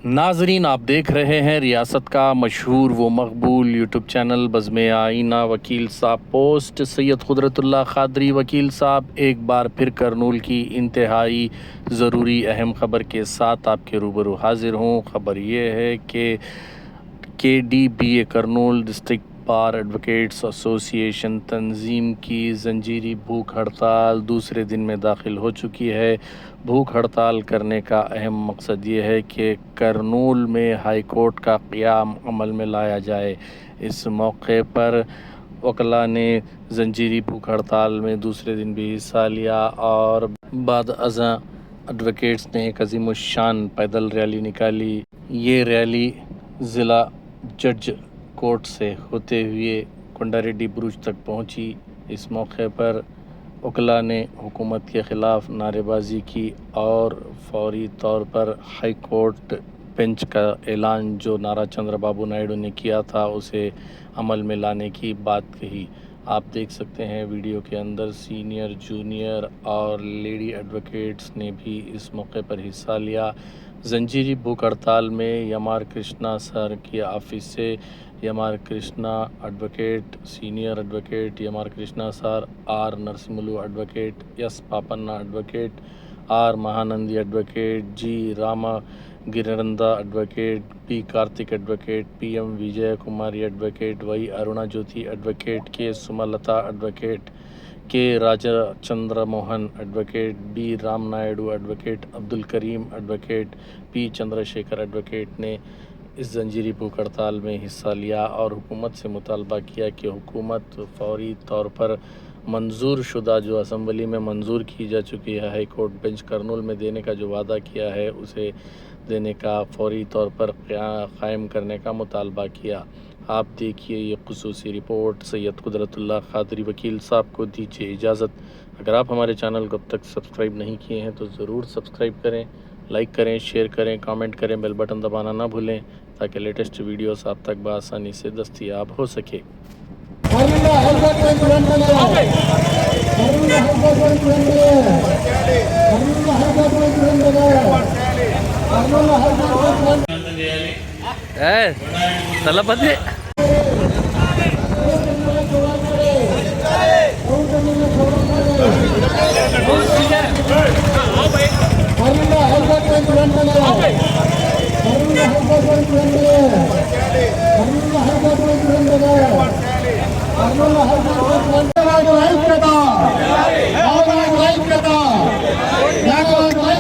नाजरीन, आप देख रहे हैं रियासत का मशहूर व मकबूल यूट्यूब चैनल बज़्म आईना। वकील साहब पोस्ट सैयद कुदरतुल्लाह क़ादरी वकील साहब एक बार फिर करनूल की इंतहाई ज़रूरी अहम ख़बर के साथ आपके रूबरू हाजिर हूँ। ख़बर ये है कि KDBA Kurnool district bar advocates association तंजीम की जंजीरी भूख हड़ताल दूसरे दिन में दाखिल हो चुकी है। भूख हड़ताल करने का अहम मकसद ये है कि करनूल में हाई कोर्ट का क़याम अमल में लाया जाए। इस मौके पर वकला ने जंजीरी भूख हड़ताल में दूसरे दिन भी हिस्सा लिया और बाद अज़ां एडवोकेट्स ने एक अज़ीमुश्शान पैदल रैली निकाली। ये रैली ज़िला जज कोर्ट से होते हुए कोंडारेड्डी बुरुज तक पहुंची। इस मौके पर वकला ने हुकूमत के ख़िलाफ़ नारेबाजी की और फौरी तौर पर हाई कोर्ट बेंच का ऐलान जो नारा चंद्रबाबू नायडू ने किया था उसे अमल में लाने की बात कही। आप देख सकते हैं वीडियो के अंदर सीनियर, जूनियर और लेडी एडवोकेट्स ने भी इस मौके पर हिस्सा लिया। जंजीरी भूख हड़ताल में यमार कृष्णा सर की ऑफिस से Yamar Krishna advocate, senior advocate Yamar Krishna sir, R Narasimhulu advocate, S Papanna advocate, R Mahanandi advocate, G Rama Giranda advocate, P Karthik advocate, PM Vijay Kumari advocate, वही Aruna Jyothi advocate, K Sumalatha advocate, K Raja Chandra Mohan advocate, B Ram Naidu advocate, Abdul Karim advocate, P Chandrasekhar advocate ने इस जंजीरी भूख हड़ताल में हिस्सा लिया और हुकूमत से मुतालबा किया कि हुकूमत फौरी तौर पर मंजूर शुदा जो असम्बली में मंजूर की जा चुकी है हाई कोर्ट बेंच करनूल में देने का जो वादा किया है उसे देने का फौरी तौर पर क़ायम करने का मुतालबा किया। आप देखिए ये ख़ुसूसी रिपोर्ट। सैयद कुदरतुल्लाह क़ादरी वकील साहब को दीजिए इजाज़त। अगर आप हमारे चैनल को अब तक सब्सक्राइब नहीं किए हैं तो ज़रूर सब्सक्राइब करें, लाइक करें, शेयर करें, कमेंट करें, बेल बटन दबाना ना भूलें ताकि लेटेस्ट वीडियोस आप तक बआसानी से दस्तयाब हो सके। Thalapathi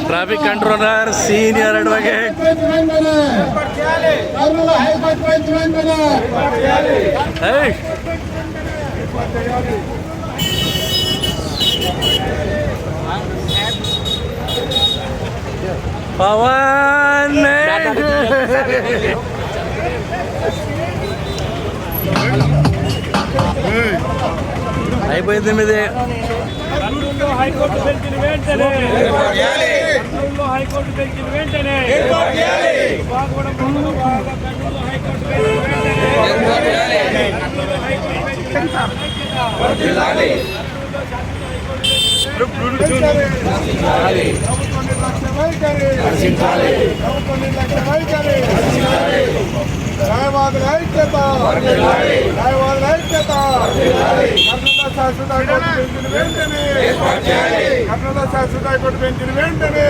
traffic controller, senior advocate Pavan అయిపోయింది మీదే కర్నూలులో హైకోర్టు బెంచ్ని వెంటనే కర్నూలులో హైకోర్టు బెంచ్ని వెంటనే బాగుపడం కర్నూలులో హైకోర్టు న్యాయవాదుల ఐక్యత, న్యాయవాదుల ఐక్యత, కర్నూలు శాశ్వత హైకోర్టు బెంచ్ని వెంటనే, కర్నూలు శాశ్వత హైకోర్టు బెంచ్ని వెంటనే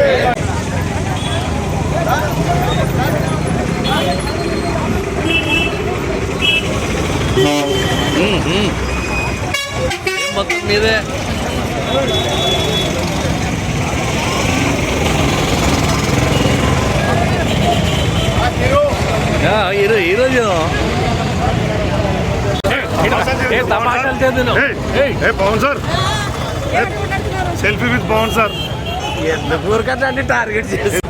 మొత్తం మీదే ఈరోజు తమాషాలు చేద్దాను. Pavan sir, selfie with Pavan sir. ఎంత ఊరికట్లా టార్గెట్ చేసి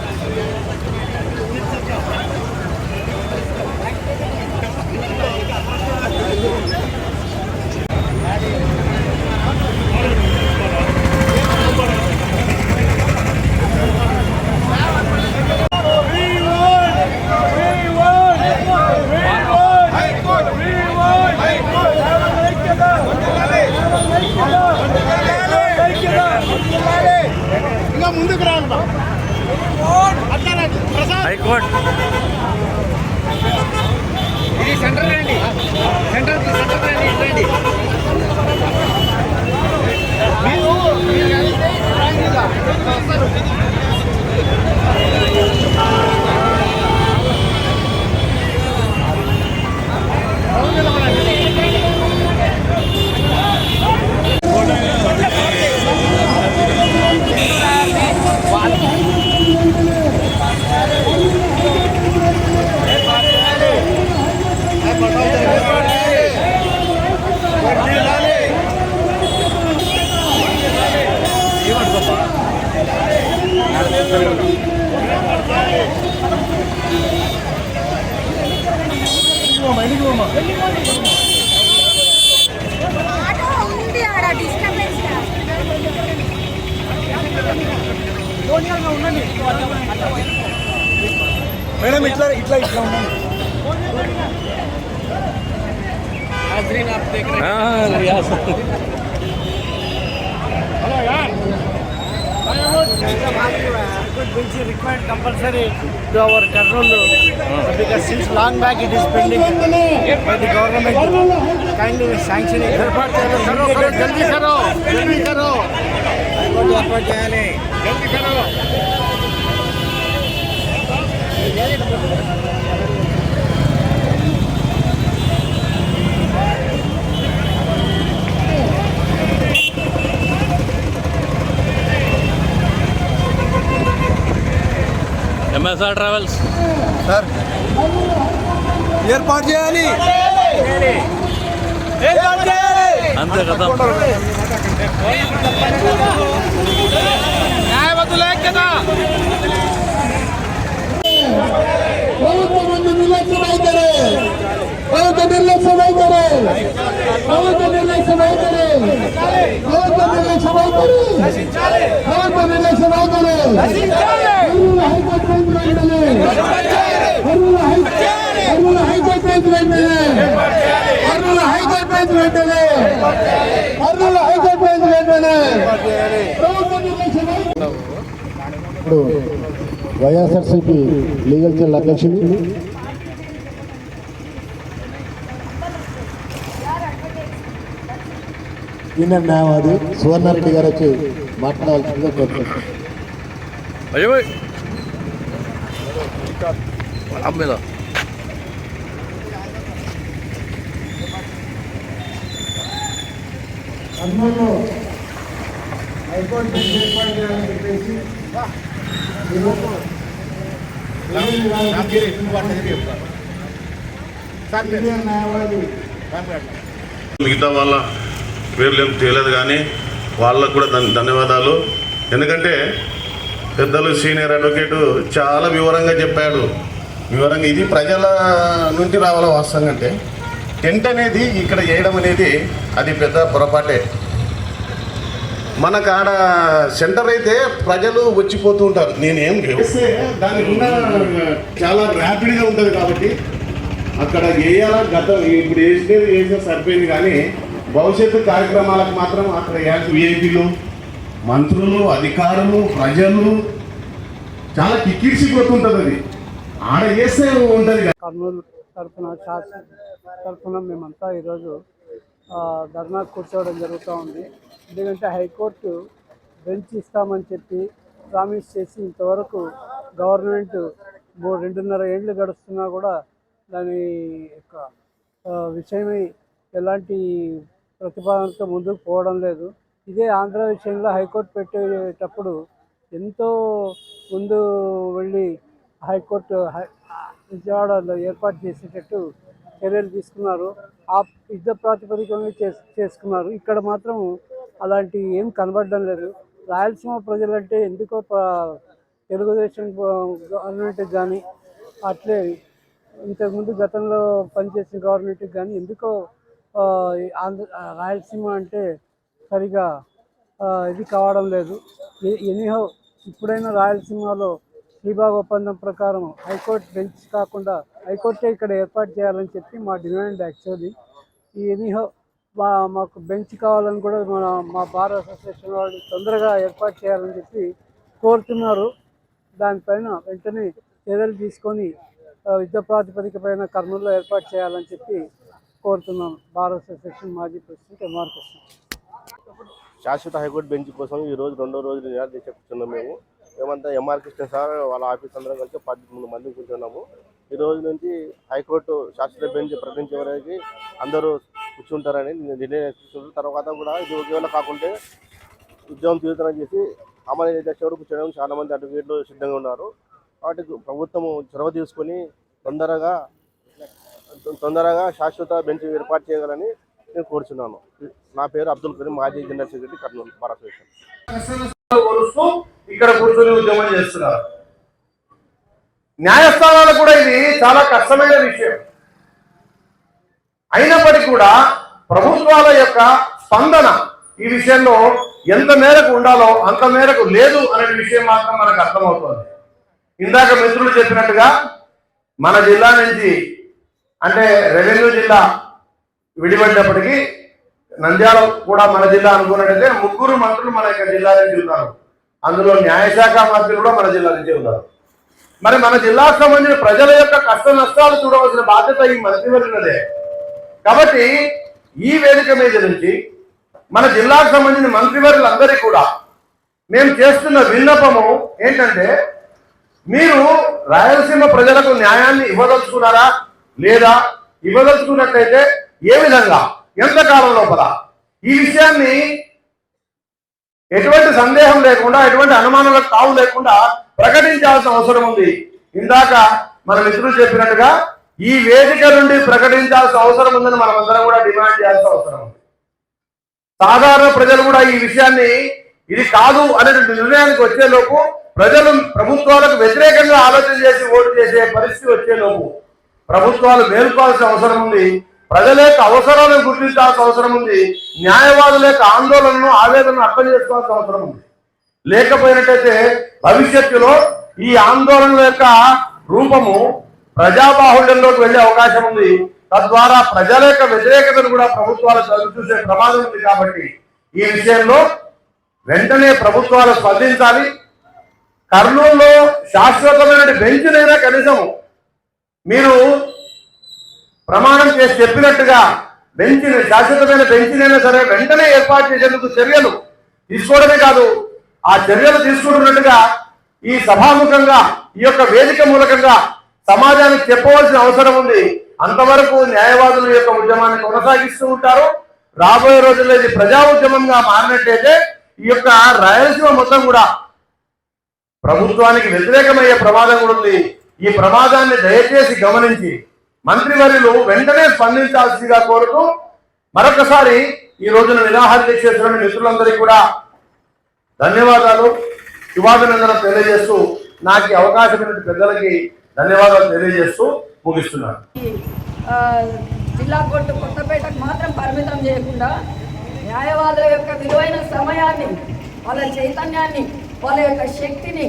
ఇంకా ముందుకు రాను. ఇది సెంటర్ రండి, సెంటర్ రండి, రండి. మీరు కలిస్తే వస్తారు. మేడం ఇట్లా ఇట్లా ఇట్లా ఉండండి. Required compulsory to our Kurnool because since long back it is pending by the government. Kindly sanction it. जल्दी करो एयरपोर्ट చేయాలి जल्दी करो. MSR Travels సార్ ఏర్పాటు చేయాలి అంతే కదా. న్యాయవంతులే కదా. ప్రభుత్వం నిర్లక్ష్యం అవుతారు, ప్రభుత్వం నిర్లక్ష్యం అవుతారు, ప్రభుత్వం నిర్లక్ష్యం అవుతారు, ప్రభుత్వం నిర్లక్ష్యం అవుతారు, ప్రభుత్వం నిర్లక్ష్యం అవుతారు. హైకోర్టు వెంటనే హైకోర్టు వెంటనే హైకోర్టు వెంటనే హైకోర్టు వెంటనే ప్రభుత్వం నిర్లక్ష్యం ఇప్పుడు వైఎస్ఆర్సీపీ లీగల్ సెల్ అధ్యక్షులు సీనియర్ న్యాయవాది సువర్ణారెడ్డి గారు వచ్చి మాట్లాడాల్సిందిగా కోరుతున్నాను. అయ్యో అమ్మేదా కర్నూలులో హైకోర్టు బెంచ్ ఏర్పాటు చేయాలని చెప్పేసి సీనియర్ న్యాయవాది మిగతా వాళ్ళ పేర్లు ఏం తెలియదు కానీ వాళ్ళకు కూడా ధన్యవాదాలు. ఎందుకంటే పెద్దలు సీనియర్ అడ్వకేటు చాలా వివరంగా చెప్పాడు. వివరంగా ఇది ప్రజల నుంచి రావాల వాస్తవంగా. అంటే టెంట్ అనేది ఇక్కడ చేయడం అనేది అది పెద్ద పొరపాటే. మనకు ఆడ సెంటర్ అయితే ప్రజలు వచ్చిపోతూ ఉంటారు. నేనేం చేస్తే దానికి ఉన్న చాలా ర్యాపిడ్గా ఉంటుంది కాబట్టి అక్కడ వేయాల గతం ఇప్పుడు వేసిన సరిపోయింది. కానీ భవిష్యత్తు కార్యక్రమాలకు మాత్రం అక్కడ విఐపీలు, మంత్రులు, అధికారులు, ప్రజలు చాలా కిక్కిరిసిపోతుంటుంది. అది ఆడ వేస్తే ఉంటుంది. కర్నూలు తరఫున మేమంతా ఈరోజు ధర్నా కూర్చోవడం జరుగుతూ ఉంది. ఎందుకంటే హైకోర్టు బెంచ్ ఇస్తామని చెప్పి ప్రామిస్ చేసి ఇంతవరకు గవర్నమెంట్ 2.5 ఏళ్ళు గడుస్తున్నా కూడా దాని యొక్క విషయమై ఎలాంటి ప్రతిపాదనతో ముందుకు పోవడం లేదు. ఇదే ఆంధ్ర విషయంలో హైకోర్టు పెట్టేటప్పుడు ఎంతో ముందు వెళ్ళి హైకోర్టు విజయవాడలో ఏర్పాటు చేసేటట్టు చర్యలు తీసుకున్నారు. ఆ యుద్ధ ప్రాతిపదికన చేసుకున్నారు. ఇక్కడ మాత్రం అలాంటి ఏం కనబడడం లేదు. రాయలసీమ ప్రజలంటే ఎందుకో తెలుగుదేశం గవర్నమెంట్కి కానీ అట్లే ఇంతకుముందు గతంలో పనిచేసిన గవర్నమెంట్కి కానీ ఎందుకో రాయలసీమ అంటే సరిగా ఇది కావడం లేదు. ఎనీహో ఇప్పుడైనా రాయలసీమలో శ్రీబాగ్ ఒప్పందం ప్రకారం హైకోర్టు బెంచ్ కాకుండా హైకోర్టే ఇక్కడ ఏర్పాటు చేయాలని చెప్పి మా డిమాండ్. యాక్చువల్లీ ఎనీహో మాకు బెంచ్ కావాలని కూడా మా బార్ అసోసియేషన్ వాళ్ళు తొందరగా ఏర్పాటు చేయాలని చెప్పి కోరుతున్నారు. దానిపైన వెంటనే చర్యలు తీసుకొని యుద్ధ ప్రాతిపదిక పైన కర్నూలులో ఏర్పాటు చేయాలని చెప్పి కోరుతున్నాను. బార్ అసోసియేషన్ మాజీ ప్రెసిడెంట్ ఎంఆర్ కృష్ణ. శాశ్వత హైకోర్టు బెంచ్ కోసం ఈ రోజు రెండో రోజు నిరాదీక్ష కూర్చున్నాం. మేము ఏమంతా ఎంఆర్ కృష్ణ సార్ వాళ్ళ ఆఫీస్ అందరం కలిసి 13 మంది కూర్చున్నాము. ఈ రోజు నుంచి హైకోర్టు శాశ్వత బెంచ్ ప్రకటించే వరకు అందరూ కూర్చుంటారని నిర్ణయం తీసుకుంటారు. తర్వాత కూడా ఇది ఉద్యోగంలో కాకుంటే ఉద్యోగం తీరుతనం చేసి అమలు చేసే వరకు కూర్చోవడం చాలా మంది అడ్వకేట్లు సిద్ధంగా ఉన్నారు. వాటికి ప్రభుత్వం చొరవ తీసుకొని తొందరగా శాశ్వత బెంచ్ ఏర్పాటు చేయగలని నేను కోరుచున్నాను. నా పేరు అబ్దుల్ కరీం, మాజీ general secretary, Kurnool bar association. ఇక్కడ కూర్చొని ఉద్యమం చేస్తున్నారు. న్యాయస్థానాలకు కూడా ఇది చాలా కష్టమైన విషయం అయినప్పటికీ కూడా ప్రభుత్వాల యొక్క స్పందన ఈ విషయంలో ఎంత మేరకు ఉండాలో అంత మేరకు లేదు అనే విషయం మాత్రం మనకు అర్థమవుతుంది. ఇందాక మిత్రులు చెప్పినట్టుగా మన జిల్లా నుంచి అంటే రెవెన్యూ జిల్లా విడిపడినప్పటికీ నంద్యాల కూడా మన జిల్లా అనుకున్నట్టయితే 3 మంత్రులు మన యొక్క జిల్లా నుంచి ఉన్నారు. అందులో న్యాయశాఖ మంత్రులు కూడా మన జిల్లా నుంచి ఉన్నారు. మరి మన జిల్లాకు సంబంధించిన ప్రజల యొక్క కష్ట నష్టాలు చూడవలసిన బాధ్యత ఈ మంత్రివర్యులదే. కాబట్టి ఈ వేదిక మీద నుంచి మన జిల్లాకు సంబంధించిన మంత్రివర్యులందరికీ కూడా మేము చేస్తున్న విన్నపము ఏంటంటే, మీరు రాయలసీమ ప్రజలకు న్యాయాన్ని ఇవ్వదలుచుకున్నారా లేదా, ఇవ్వదలుచుకున్నట్లయితే ఏ విధంగా, ఎంతకాలం లోపల ఈ విషయాన్ని ఎటువంటి సందేహం లేకుండా ఎటువంటి అనుమానాలకు తావు లేకుండా ప్రకటించాల్సిన అవసరం ఉంది. ఇందాక మన మిత్రులు చెప్పినట్టుగా ఈ వేదిక నుండి ప్రకటించాల్సిన అవసరం ఉందని మనం అందరం కూడా డిమాండ్ చేయాల్సిన అవసరం ఉంది. సాధారణ ప్రజలు కూడా ఈ విషయాన్ని ఇది కాదు అనే నిర్ణయానికి వచ్చేలోపు, ప్రజలు ప్రభుత్వాలకు వ్యతిరేకంగా ఆలోచన చేసి ఓటు చేసే పరిస్థితి వచ్చేలోపు ప్రభుత్వాలు మేల్కోవాల్సిన అవసరం ఉంది. ప్రజల యొక్క అవసరాలను గుర్తించాల్సిన అవసరం ఉంది. న్యాయవాదుల యొక్క ఆందోళనను, ఆవేదనను అర్థం చేసుకోవాల్సిన అవసరం ఉంది. లేకపోయినట్టయితే భవిష్యత్తులో ఈ ఆందోళనల యొక్క రూపము ప్రజాబాహుళ్యంలోకి వెళ్లే అవకాశం ఉంది. తద్వారా ప్రజల యొక్క వ్యతిరేకతను కూడా ప్రభుత్వాలు చూసే ప్రమాదం ఉంది. కాబట్టి ఈ విషయంలో వెంటనే ప్రభుత్వాలు స్పందించాలి. కర్నూలులో శాశ్వతమైన బెంచ్నైనా కనీసం మీరు ప్రమాణం చేసి చెప్పినట్టుగా శాశ్వతమైన బెంచ్నైనా సరే వెంటనే ఏర్పాటు చేసేందుకు చర్యలు తీసుకోవడమే కాదు, ఆ చర్యలు తీసుకుంటున్నట్టుగా ఈ సభాముఖంగా ఈ యొక్క వేదిక మూలకంగా సమాజానికి చెప్పవలసిన అవసరం ఉంది. అంతవరకు న్యాయవాదుల యొక్క ఉద్యమాన్ని కొనసాగిస్తూ ఉంటారు. రాబోయే రోజుల్లో ఇది ప్రజా ఉద్యమంగా మారినట్టయితే ఈ యొక్క రాయలసీమ మొత్తం కూడా ప్రభుత్వానికి వ్యతిరేకమయ్యే ప్రమాదం కూడా ఉంది. ఈ ప్రమాదాన్ని దయచేసి గమనించి మంత్రివర్యులు వెంటనే స్పందించాల్సిందిగా కోరుతూ మరొకసారి ఈ రోజున నిరాహార దీక్ష చేస్తున్న మిత్రులందరికీ కూడా ధన్యవాదాలు, శుభాభినందనలు తెలియజేస్తూ నాకు అవకాశం పెద్దలకి ధన్యవాదాలు తెలియజేస్తూ ముగిస్తున్నాను. జిల్లా కోర్టు కొత్తపేటకు మాత్రం పరిమితం చేయకుండా న్యాయవాదుల యొక్క విలువైన సమయాన్ని, వాళ్ళ చైతన్యాన్ని, వాళ్ళ యొక్క శక్తిని,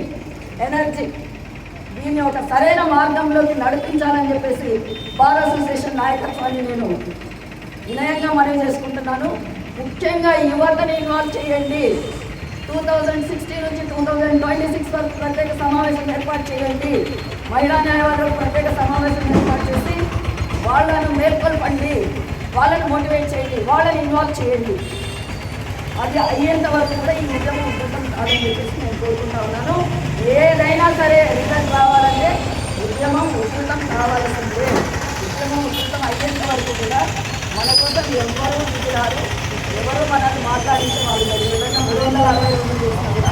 ఎనర్జీ దీన్ని ఒక సరైన మార్గంలోకి నడిపించాలని చెప్పేసి బార్ అసోసియేషన్ నాయకత్వాన్ని నేను వినయంగా మనవి చేసుకుంటున్నాను. ముఖ్యంగా యువతని ఇన్వాల్వ్ చేయండి. 2016 నుంచి 2026 వరకు ప్రత్యేక సమావేశం ఏర్పాటు చేయండి. మహిళా న్యాయవాదులకు ప్రత్యేక సమావేశం ఏర్పాటు చేసి వాళ్ళను మేల్కొల్పండి, వాళ్ళని మోటివేట్ చేయండి, వాళ్ళని ఇన్వాల్వ్ చేయండి. అది అయ్యేంత వరకు కూడా ఈ ఉద్యమం ఉధృతం కాదని చెప్పేసి నేను కోరుకుంటా ఉన్నాను. ఏదైనా సరే రిజల్ట్ రావాలంటే ఉద్యమం ఉధృతం కావాల్సిందే. ఉద్యమం ఉధృతం అయ్యేంత వరకు కూడా మన కోసం ఎవరు దిగిరారు, ఎవరు మనల్ని మాట్లాడించే వాళ్ళు. ఏదైనా 362 చేసినా కూడా